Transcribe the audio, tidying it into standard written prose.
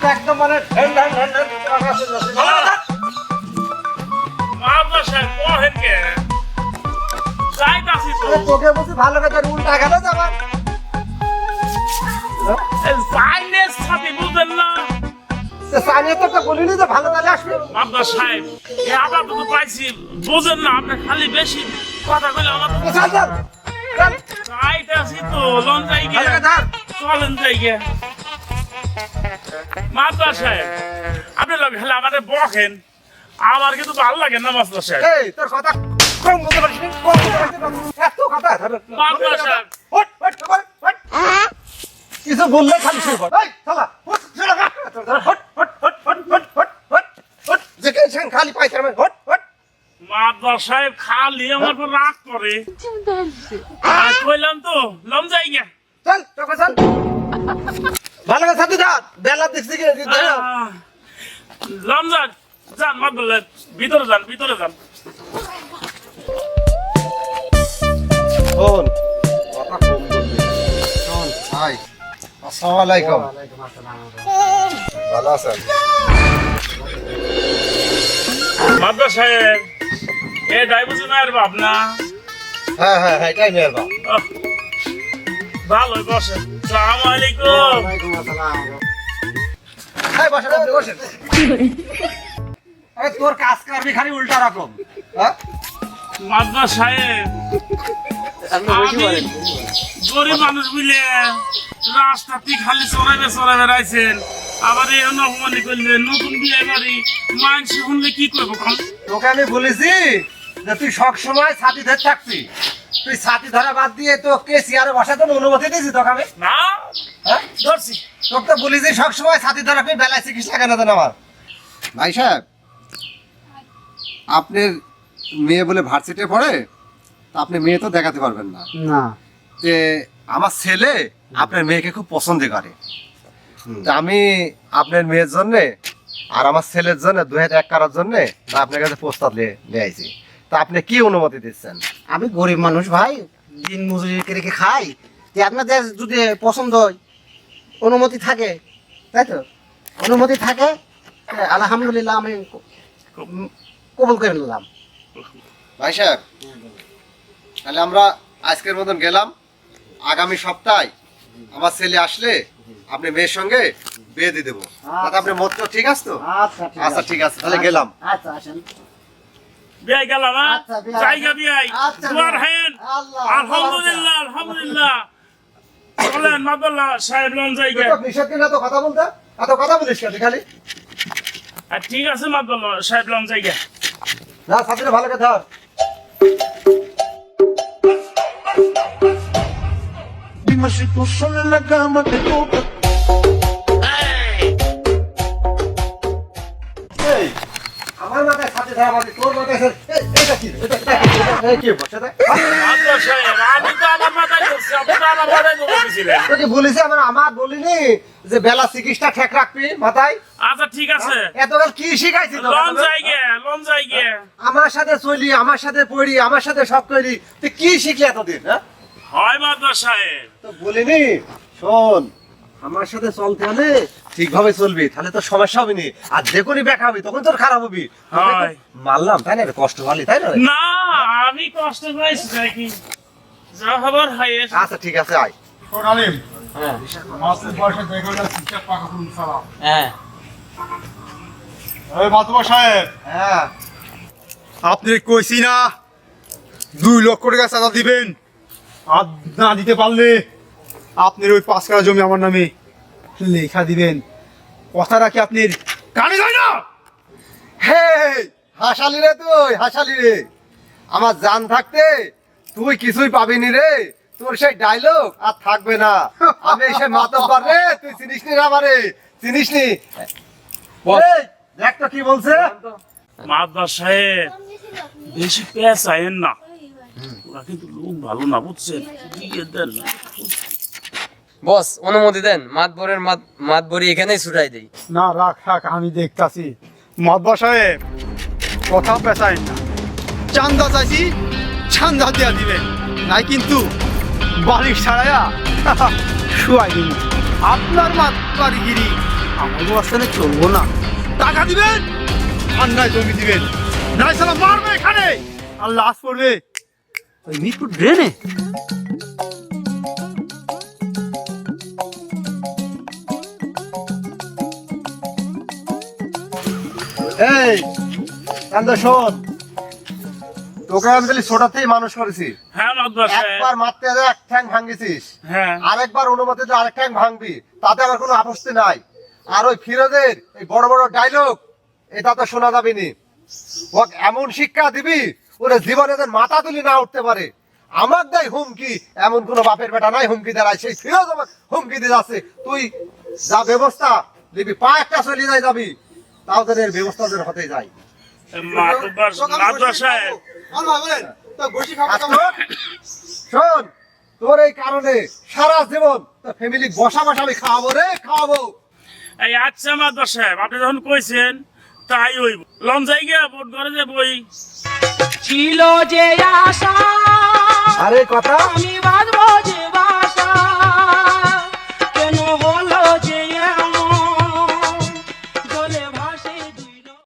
একদম মানে তোকে বলছি ভালো কথা উল্টা গেল যাবার বুঝলেন না সানিয়া তো বলিনি যে ভালো তাহলে আসবে আপনার সাহেব আবার তো পাইছি বুঝেন না আপনি খালি বেশি কথা কইলে আমার আইতাছি তো লন যাই গিয়ে চলেন যাই গিয়ে মাস্টার সাহেব আপনি লোক খেলে আমাদের বকেন আমার কিন্তু ভালো লাগে না মাস্টার সাহেব এই তোর কথা কম বলতে পারিস না কম বলতে পারিস না এত কথা মাস্টার সাহেব হট হট হট কিছু বললে খালি শুরু কর এই শালা hot hot hot hot hot hot hot hot hot যেখানে খালি পাইছে আমি হট হট মাস্টার সাহেব খালি আমার উপর রাগ করে আর কইলাম তো লন যাই গিয়ে চল চল চল ভালো করে সাথে যা বেলা দেখছি কি লন যান যান মাদুল্লাহ ভিতরে যান শোন কথা কম বলবি শোন হাই আসসালামু আলাইকুম ভালো আছেন মাদুল্লাহ সাহেব এ ডাইবুজি মায়ের বাপ না হ্যাঁ হ্যাঁ হ্যাঁ এটাই মেয়ের বাপ ভালোই বসেন আসসালামু আলাইকুম ওয়ালাইকুম আসসালাম এই বসেন আপনি বসেন এই তোর কাজ করবি খালি উল্টা রকম হ্যাঁ মাদুল্লাহ সাহেব আমি গরিব মানুষ বুঝলে রাস্তাতে খালি চড়াবে রাইছেন আবার এই অপমানি করলেন নতুন বিয়ে বাড়ি মানুষ শুনলে কি করবো কম তোকে আমি বলেছি যে তুই সব সময় ছাতি ধরে থাকবি তুই ছাতি ধরা বাদ দিয়ে তোকে চেয়ারে বসাতে অনুমতি দিয়েছি তোকে আমি না হ্যাঁ ধরছি তোকে তো বলেছি সব সময় ছাতি ধরা তুই বেলায় চিকিৎসা কেন দেন আমার ভাই সাহেব আপনার মেয়ে বলে ভার্সিটিতে পড়ে তা আপনি মেয়ে তো দেখাতে পারবেন না না যে আমার ছেলে আপনার মেয়েকে খুব পছন্দ করে তা আমি আপনার মেয়ের জন্যে আর আমার ছেলের জন্য 2001 করার জন্যে তা আপনার কাছে প্রস্তাব নিয়ে আইছি তা আপনি কি অনুমতি দিচ্ছেন আমি গরিব মানুষ ভাই দিন মজুরি করে খাই যে আপনাদের যদি পছন্দ হয় অনুমতি থাকে তাই তো অনুমতি থাকে আলহামদুলিল্লাহ আমি কবুল করে নিলাম ভাই সাহেব তাহলে আমরা আজকের মতন গেলাম আগামী সপ্তাহে আমার ছেলে আসলে আপনি মেয়ের সঙ্গে বিয়ে দিয়ে দেবো তাতে আপনার মত ঠিক আছে তো আচ্ছা ঠিক আছে তাহলে গেলাম আচ্ছা আসেন বিয়াই গেলাম আচ্ছা, বিয়াই। জায়গা বিয়াই আচ্ছা, দুয়ার বিয়াই। হেন আল্লাহ, আলহামদুলিল্লাহ চলেন মাদুল্লাহ সাহেব লন জায়গা তুই তো বিষয় কিনা তো কথা বলতে এত কথা বলিস কেন খালি ঠিক আছে মাদুল্লাহ সাহেব লন জায়গা না ছাতিটা ভালো করে ধর Dime si tú sola en la cama te toca. এই আমার মাথায় ছাতি ধরা বাদ তোর মাথায় এটা কি এটা কি বসে দেখ মাদুল্লাহ সাহেব আমি তো আমার মাথায় ধরছি আপনি তো আমার মাথায় ধরেছিলেন তোকে বলেছি আমার বলিনি যে বেলা চিকিৎসা ঠিক রাখবি মাথায় আচ্ছা ঠিক আছে এতকাল কি শিখাইছি তোকে? লন জায়গা আমার সাথে চলি আমার সাথে পড়ি আমার সাথে সব করি তুই কি শিখলি এতদিন হ্যাঁ হয় মাদুল্লাহ সাহেব তো বলিনি শোন আমার সাথে চলতে হলে ঠিকভাবে চলবি তাহলে তো সমস্যা হবে না আর যখনই ব্যাখ্যা হবে তখন তোর খারাপ হবি হয়। মারলাম তাই না রে, কষ্ট পালি তাই না রে? না আমি কষ্ট পাইছি নাকি যা খবর হয় আচ্ছা ঠিক আছে আয় Alim. মাসের বয়সে দেখো না শিক্ষা পাকা করুন সালাম। হ্যাঁ এই মাতুবা সাহেব হ্যাঁ আপনি কইছি না 2 লক্ষ টাকা চাঁদা দিবেন আর না দিতে পারলে আপনার ওই 5 কাঠা জমি আমার নামে লেখা দিবেন কথাটা কি আপনার কানে যায় না হে হাসালি রে তুই হাসালি রে আমার জান থাকতে তুই কিছুই পাবিনি রে তোর সেই ডায়লগ আর থাকবে না আমি এসে মাতব্বর রে তুই চিনিস নি আমারে চিনিস নি এই, দেখ তো কি বলছে মাদুল্লাহ সাহেব বেশি পেঁয়াজ আইন না ওরা কিন্তু লোক ভালো না বুঝছেন দিয়ে দেন না বস অনুমতি দেন মাতবরি এখানেই ছুটাই দেই না রাখ রাখ আমি দেখতাছি মাতবা সাহেব কথা পেছাই না চান্দা চাইছি চান্দা দিয়া দিবেন নাই কিন্তু বাড়ি ছাড়াইয়া শুয়াই দিন আপনার মাতবারিগিরি আমাকে অবস্থানে চলবো না। টাকা দিবেন আর নাই জমি দিবেন, নাই সালা মারবে এখানে আর লাশ পড়বে ওই মিরপুর ড্রেনে। এই কান্দ শোন, তোকে আমি খালি ছোটাতেই মানুষ করেছি। হ্যাঁ মাতবার সাহেব। একবার মারতে যা এক ঠ্যাং ভাঙিছিস, হ্যাঁ আরেকবার অনুমতি দিয়ে আরেক ঠ্যাং ভাঙবি, তাতে আমার কোনো আপত্তি নাই। আর ওই ফিরোজের এই বড় বড় ডায়লগ এটা তো শোনা যাবে নি। ও এমন শিক্ষা দিবি ওরে জীবনে যেন মাথা তুলি না উঠতে পারে। আমার দেয় হুমকি, এমন কোন বাপের বেটা নাই হুমকি দাঁড়ায়, সেই ফিরোজ আমার হুমকি দিয়ে যাচ্ছে। তুই যা ব্যবস্থা দিবি, পা একটা চলে যাই যাবি, তাও যেন এর ব্যবস্থা যেন হতে যায়। মাতবার সাহেব। শোন, তোর এই কারণে সারা জীবন তোর ফ্যামিলি বসা বসা আমি খাওয়াবো রে, খাওয়াবো। এই আচ্ছা মাতবার সাহেব, আপনি যখন কইছেন তাই হইব। লন যাই গিয়া ভোট ঘরে যে বই ছিল যে আশা আরে কথা আমি বাঁধব